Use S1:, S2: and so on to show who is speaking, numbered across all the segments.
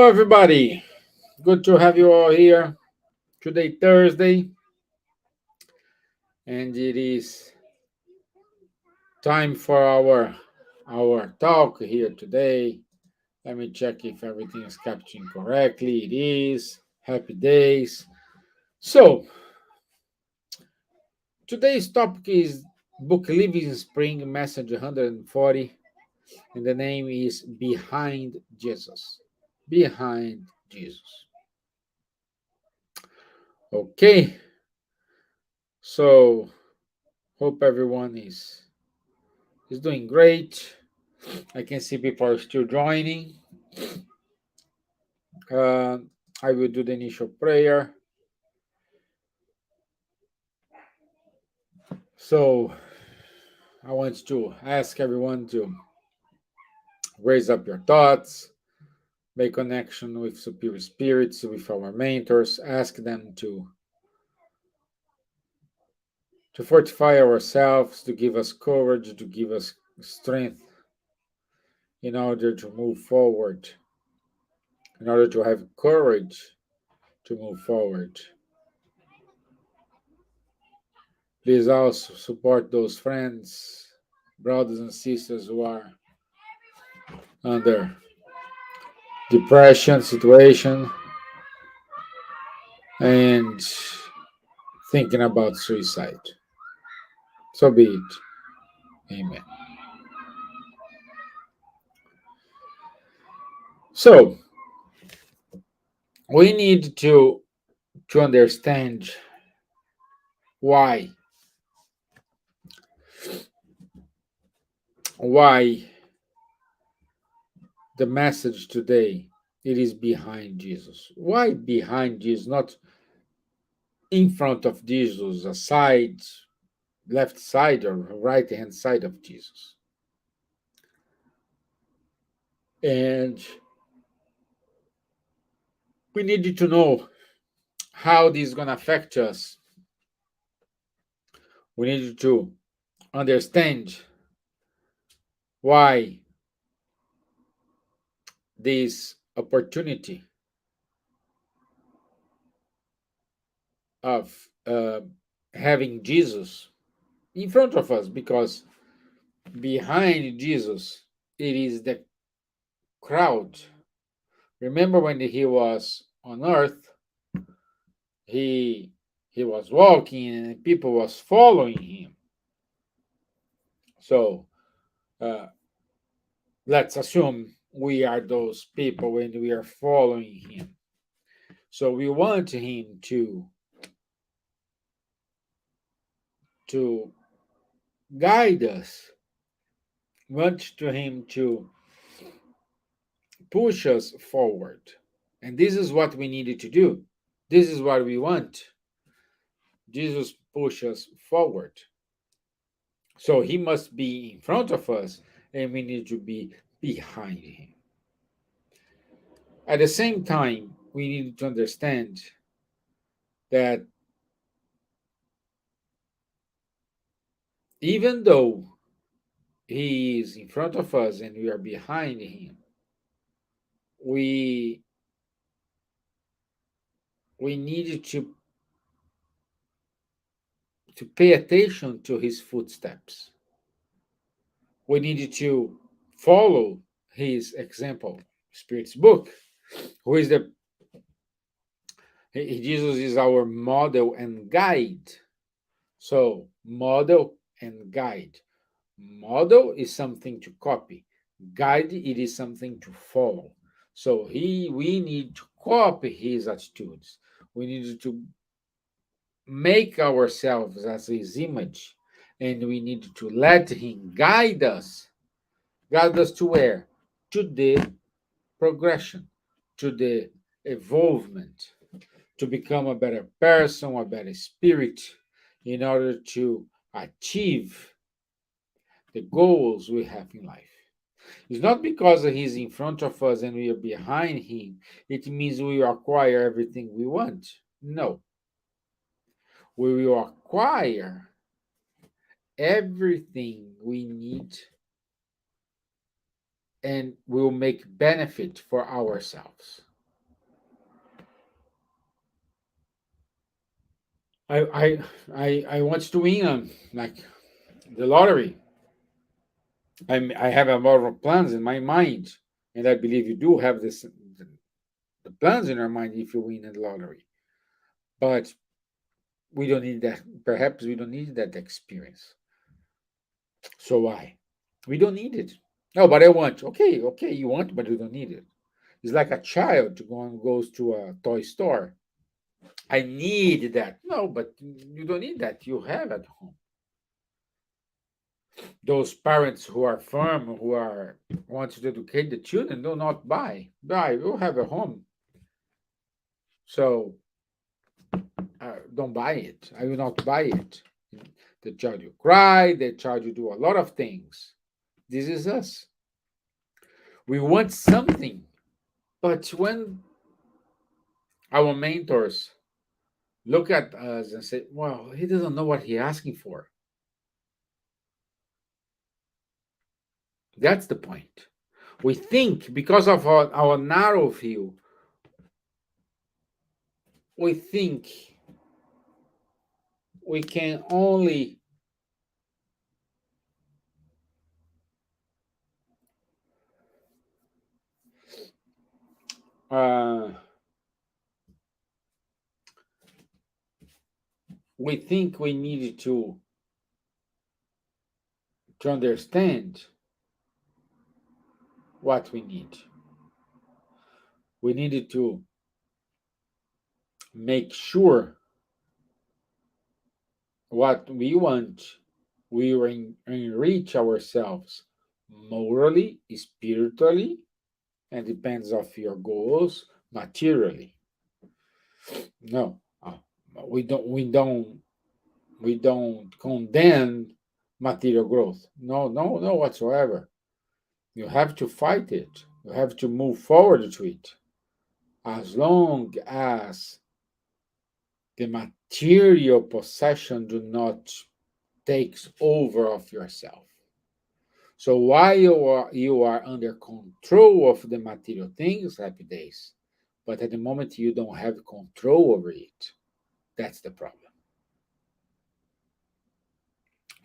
S1: Hello, everybody. Good to have you all here. Today, Thursday, and it is time for our talk here today. Let me check if everything is capturing correctly. It is. Happy days. So, today's topic is Book Living Spring, Message 140, and the name is Behind Jesus. Behind Jesus. Okay, so hope everyone is doing great. I can see people are still joining. Uh, I will do the initial prayer. So I want to ask everyone to raise up your thoughts, make connection with superior spirits, with our mentors, ask them to fortify ourselves, to give us courage, to give us strength in order to move forward, in order to have courage to move forward. Please also support those friends, brothers and sisters who are under depression situation and thinking about suicide. So be it. Amen. So we need to understand why why the message today it is behind Jesus. Why behind Jesus, not in front of Jesus, aside, left side or right hand side of Jesus. And we need to know how this is going to affect us. We need to understand why this opportunity of having Jesus in front of us, because behind Jesus it is the crowd. Remember when he was on earth, he he was walking and people was following him. So uh, let's assume we are those people when we are following him. So we want him to guide us. We want to him to push us forward. And this is what we needed to do. This is what we want. Jesus push us forward. So he must be in front of us and we need to be behind him. At the same time, we need to understand that even though he is in front of us and we are behind him, we we needed to pay attention to his footsteps. We needed to follow his example. Spirit's book, who is the Jesus is our model and guide. So model and guide. Model is something to copy. Guide it is something to follow. So we need to copy his attitudes. We need to make ourselves as his image, and we need to let him guide us. Guide us to where? To the progression, to the evolvement, to become a better person, a better spirit, in order to achieve the goals we have in life. It's not because he's in front of us and we are behind him, it means we acquire everything we want. No. We will acquire everything we need and will make benefit for ourselves. I want to win like the lottery. I have a lot of plans in my mind, and I believe you do have the plans in our mind if you win the lottery. But we don't need that. Perhaps we don't need that experience. So why? We don't need it. No, but I want. Okay, okay, you want, but you don't need it. It's like a child goes to a toy store. I need that. No, but you don't need that. You have at home. Those parents who are firm, who are want to educate the children, do not buy. Buy. You have a home, so don't buy it. I will not buy it. The child you cry. The child you do a lot of things. This is us. We want something, but when our mentors look at us and say, "Well, he doesn't know what he's asking for," that's the point. We think because of our narrow view, we think we can only uh, we think we need to understand what we need. We needed to make sure what we want. We enrich ourselves morally, spiritually, and depends of your goals materially. No, we don't. We don't. We don't condemn material growth. No, no, no whatsoever. You have to fight it. You have to move forward to it. As long as the material possession do not takes over of yourself. So while you are under control of the material things, happy days, but at the moment you don't have control over it, that's the problem.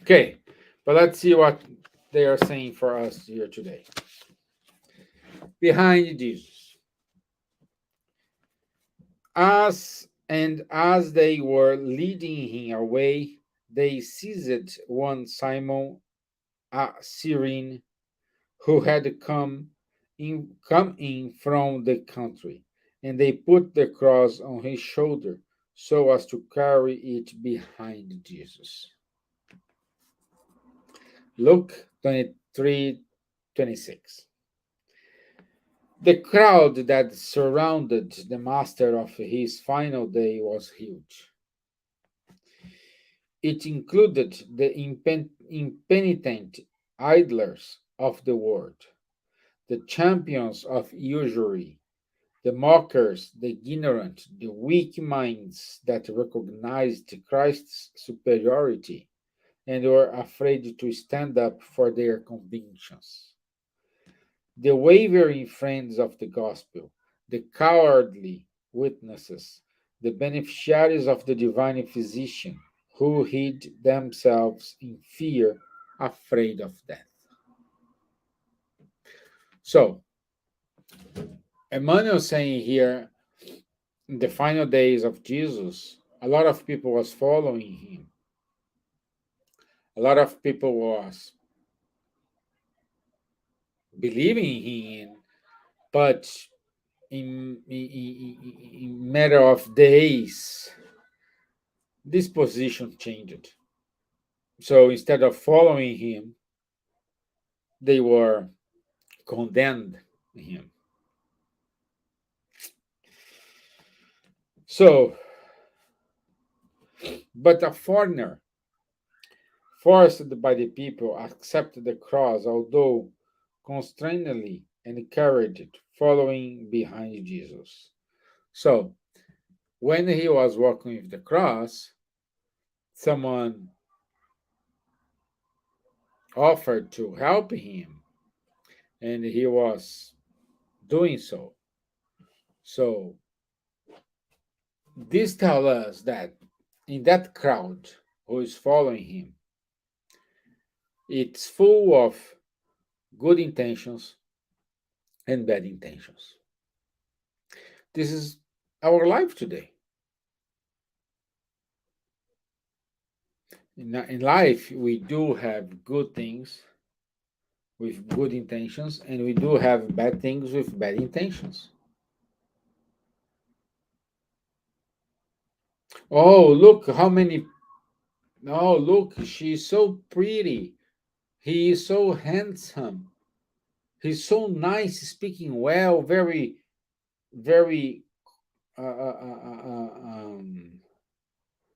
S1: Okay, but let's see what they are saying for us here today. Behind Jesus. As they were leading him away, they seized one Simon, a Cyrene, who had come in from the country, and they put the cross on his shoulder so as to carry it behind Jesus. Luke 23:26. The crowd that surrounded the master of his final day was huge. It included the impenitent idlers of the world, the champions of usury, the mockers, the ignorant, the weak minds that recognized Christ's superiority and were afraid to stand up for their convictions, the wavering friends of the gospel, the cowardly witnesses, the beneficiaries of the divine physician who hid themselves in fear, afraid of death. So, Emmanuel saying here, in the final days of Jesus, a lot of people was following him. A lot of people was believing in him, but in matter of days, this position changed. So instead of following him, they were condemned him. So, but a foreigner, forced by the people, accepted the cross, although constrainedly, and carried it, following behind Jesus. So, when he was walking with the cross, someone offered to help him, and he was doing so. So, this tells us that in that crowd who is following him, it's full of good intentions and bad intentions. This is our life today. In life, we do have good things with good intentions, and we do have bad things with bad intentions. Oh, look how many. Oh, look, she's so pretty. He is so handsome. He's so nice, speaking well, very, very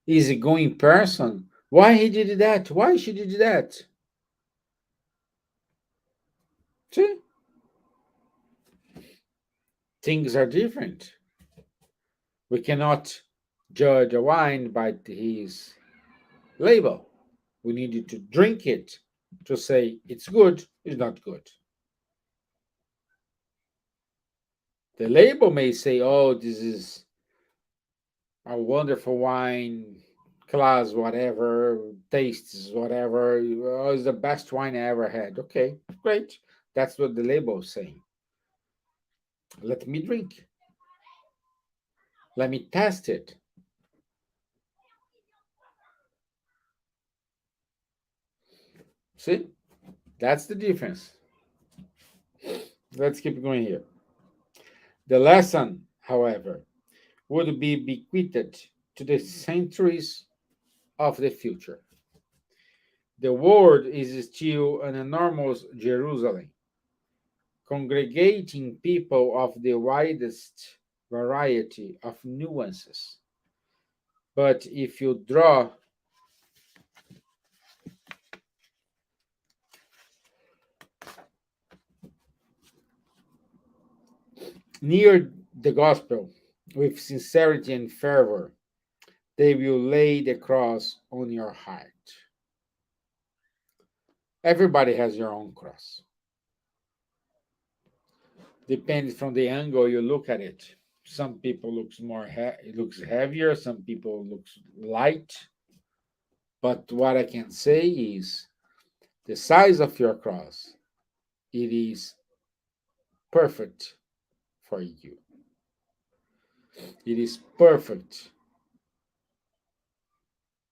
S1: easygoing person. Why he did that? Why she did that? See, things are different. We cannot judge a wine by his label. We needed to drink it to say it's good, it's not good. The label may say, oh, this is a wonderful wine, class, whatever, tastes, whatever. Oh, it's the best wine I ever had. Okay, great. That's what the label is saying. Let me drink. Let me test it. See, that's the difference. Let's keep going here. The lesson, however, would be bequeathed to the centuries of the future. The world is still an enormous Jerusalem, congregating people of the widest variety of nuances. But if you draw near the gospel with sincerity and fervor, they will lay the cross on your heart. Everybody has your own cross. Depends from the angle you look at it. Some people looks more it looks heavier, some people looks light. But what I can say is the size of your cross, it is perfect for you. It is perfect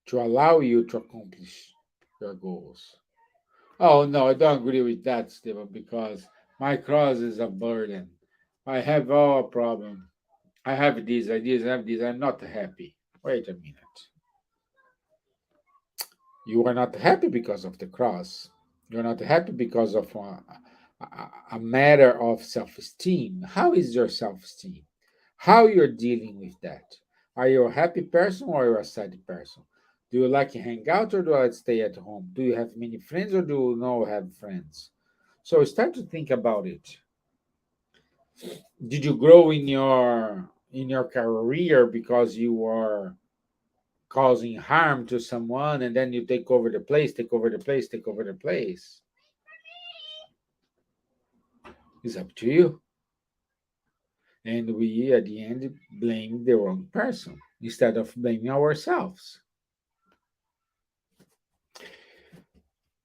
S1: to allow you to accomplish your goals. Oh no, I don't agree with that, Stevan, because my cross is a burden. I have all a problem. I have this, I this, I have this. I'm not happy. Wait a minute. You are not happy because of the cross. You're not happy because of a matter of self-esteem. How is your self-esteem? How you're dealing with that? Are you a happy person or are you a sad person? Do you like to hang out or do you like to stay at home? Do you have many friends or do you not have friends? So start to think about it. Did you grow in your career because you are causing harm to someone and then you take over the place, take over the place, take over the place? It's up to you. And we, at the end, blame the wrong person instead of blaming ourselves.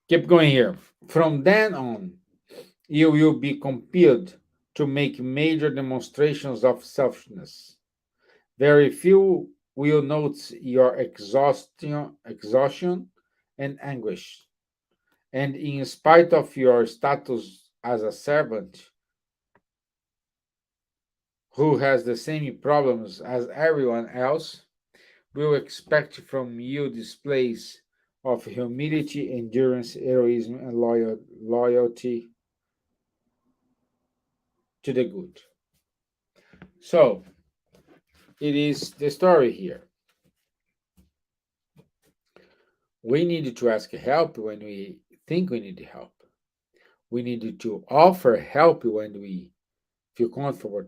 S1: Keep going here. From then on, you will be compelled to make major demonstrations of selfishness. Very few will note your exhaustion and anguish. And in spite of your status as a servant who has the same problems as everyone else, will expect from you displays of humility, endurance, heroism, and loyalty to the good. So, it is the story here. We need to ask help when we think we need help. We need to offer help when we feel comfortable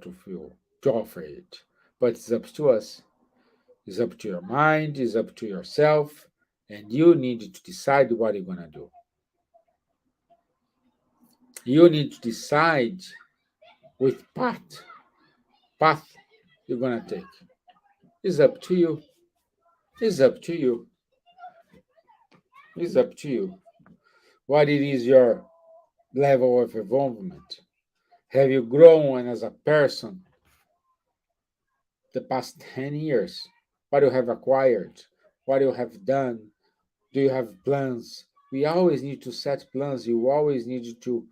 S1: to offer it. But it's up to us. It's up to your mind, it's up to yourself, and you need to decide what you're gonna do. You need to decide with path you're gonna take. It's up to you. It's up to you. It's up to you. What it is your level of involvement? Have you grown as a person the past 10 years? What you have acquired? What you have done? Do you have plans? We always need to set plans. You always need to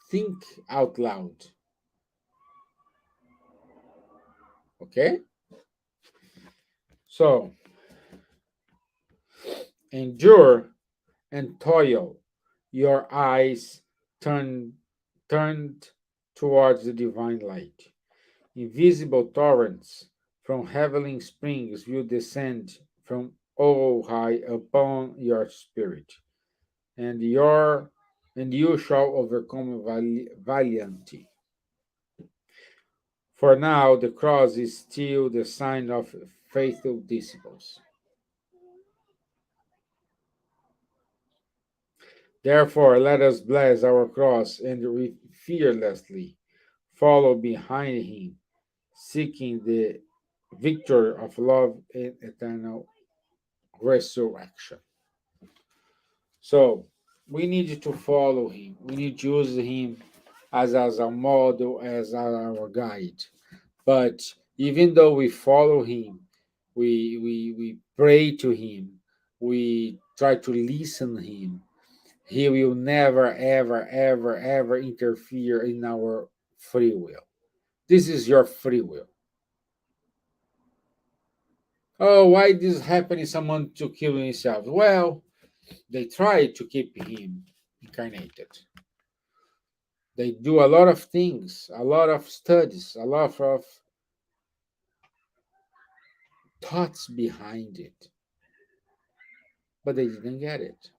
S1: think out loud. Okay? So, endure and toil, your eyes turned, turned towards the divine light. Invisible torrents from heavenly springs will descend from all high upon your spirit, and your and you shall overcome valiantly. For now, the cross is still the sign of faithful disciples. Therefore, let us bless our cross and fearlessly follow behind him, seeking the victory of love and eternal resurrection. So, we need to follow him. We need to use him as a model, as our guide. But even though we follow him, we pray to him, we try to listen to him, he will never, ever, ever, ever interfere in our free will. This is your free will. Oh, why this happening? Someone to kill himself. Well, they try to keep him incarnated. They do a lot of things, a lot of studies, a lot of thoughts behind it, but they didn't get it.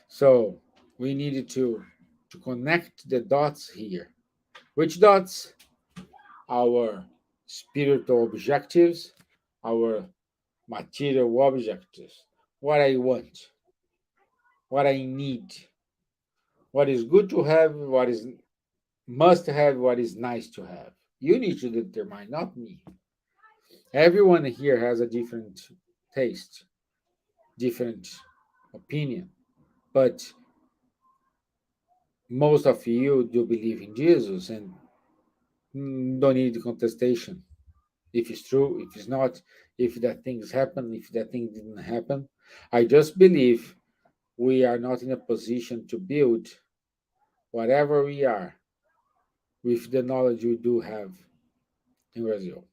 S1: So we needed to connect the dots here. Which dots? Our spiritual objectives, our material objectives. What I want, what I need, what is good to have, what is must have, what is nice to have. You need to determine, not me. Everyone here has a different taste, different opinion, but most of you do believe in Jesus and don't need contestation. If it's true, if it's not, if that things happen, if that thing didn't happen. I just believe we are not in a position to build whatever we are with the knowledge we do have in Brazil.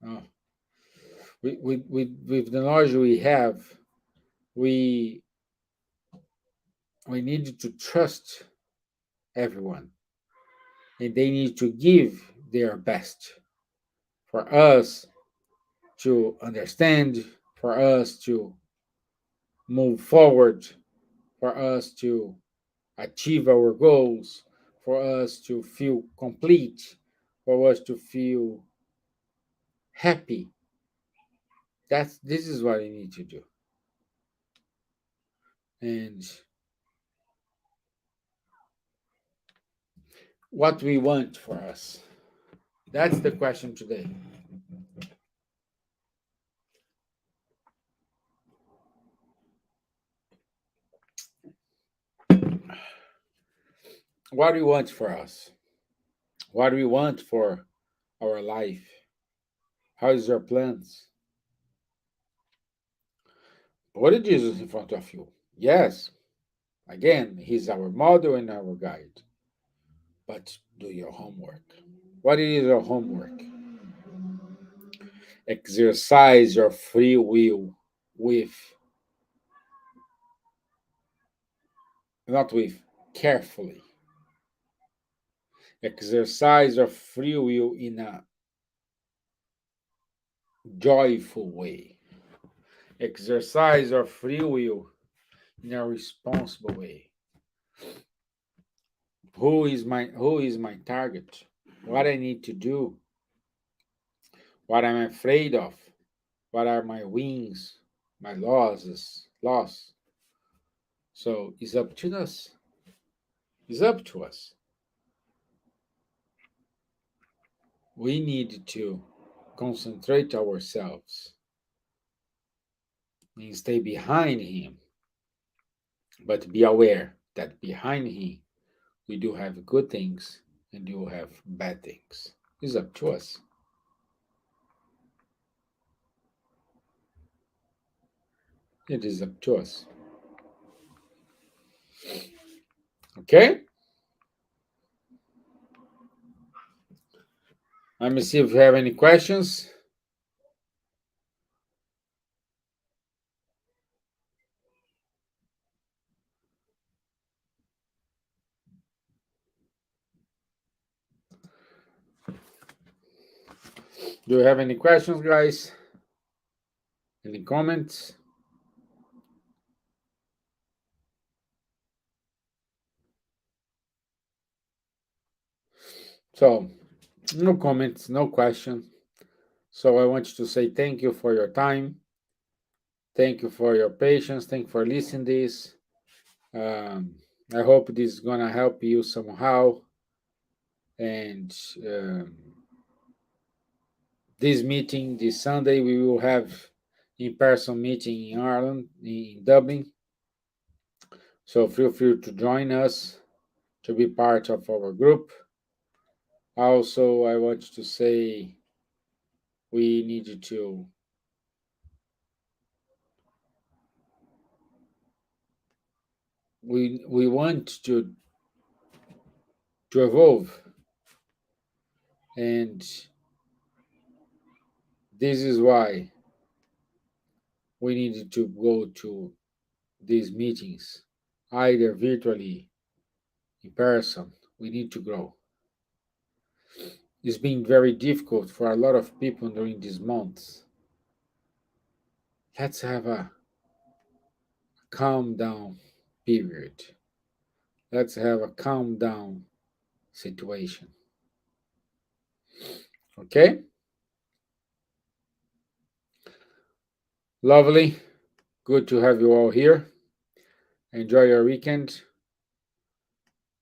S1: Oh, with the knowledge we have, we we need to trust everyone, and they need to give their best for us to understand, for us to move forward, for us to achieve our goals, for us to feel complete, for us to feel happy. This is what I need to do. And what we want for us. That's the question today. What do we want for us? What do we want for our life? How is your plans? Put Jesus in front of you. Yes, again, he's our model and our guide. But do your homework. What is your homework? Exercise your free will with, not with, carefully. Exercise your free will in a joyful way. Exercise your free will in a responsible way. Who is my target? What I need to do? What I'm afraid of? What are my wins? My losses? Loss. So it's up to us. It's up to us. we need to concentrate ourselves and stay behind him, but be aware that behind him we do have good things and do have bad things. It's up to us. It is up to us. Okay? Let me see if you have any questions. Do you have any questions, guys? Any comments? So, no comments, no questions. So, I want to say thank you for your time. Thank you for your patience. Thank you for listening this. Um, I hope this is gonna help you somehow. And this meeting, this Sunday, we will have in-person meeting in Ireland, in Dublin. So feel free to join us to be part of our group. Also, I want to say we need to we want to evolve, and this is why we need to go to these meetings, either virtually, in person. We need to grow. It's been very difficult for a lot of people during these months. Let's have a calm down period. Let's have a calm down situation. Okay? Lovely. Good to have you all here. Enjoy your weekend.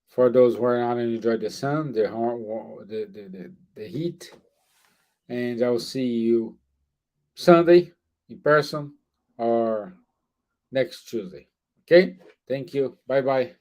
S1: For those who are not enjoy the sun, the heat, and I'll see you Sunday in person or next Tuesday. Okay? Thank you. Bye bye.